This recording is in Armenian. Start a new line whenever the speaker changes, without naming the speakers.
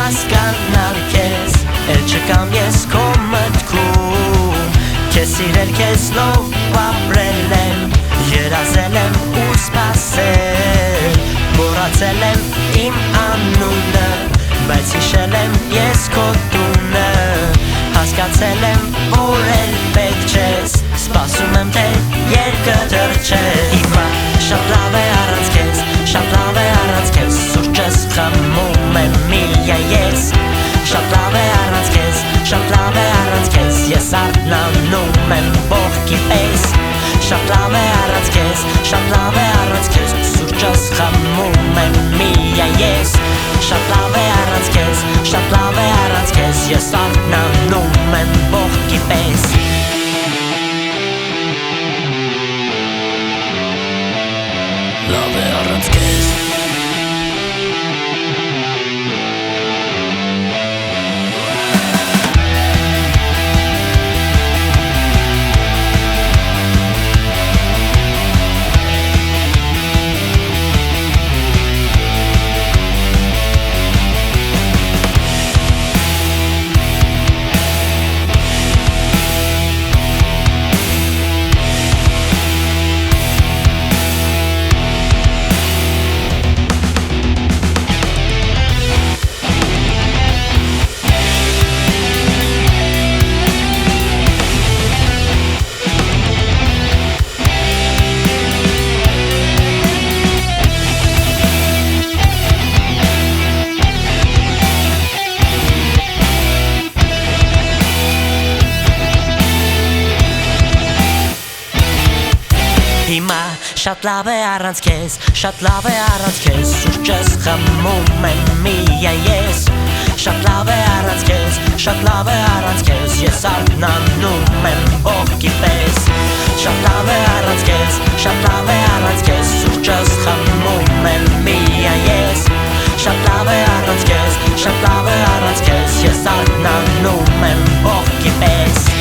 հասկանալ քեզ Էլ չկամ ես քո մտքում Քեզ սիրել քեզ լով ապրել եմ Երազել եմ ու սպասել Մոռացել եմ իմ անունը Բայց հիշել եմ ես քո տունը Հասկացել եմ որ էլ պետք չես Սպասում եմ թե երկը թրջես Հիմա շատ լավ է առանց քեզ Շատ լավ է առանց քեզ Սուրճս խմում եմ միայն ես Շատ լավ է առանց քեզ Շատ լավ է առանց քեզ Ես արթնանում եմ ողքի պես Շատ լավ է առանց քեզ Շատ լավ է առանց քեզ Սուրճս խմում եմ միայն ես Շատ լավ է առանց քեզ Շատ լավ է առանց քեզ Ես արթնանում եմ ողքի պես Լավ է առանց քեզ Հիմա շատ լավ է առանց քեզ Շատ լավ է առանց քեզ Սուրճս խմում եմ միայն ես Շատ լավ է առանց քեզ Շատ լավ է առանց քեզ Ես արթնանում եմ ողքի պես Շատ լավ է առանց քեզ Շատ լավ է առանց քեզ Սուրճս խմում եմ միայն ես Շատ լավ է առանց քեզ Շատ լավ է առանց քեզ Ես արթնանում եմ ողքի պես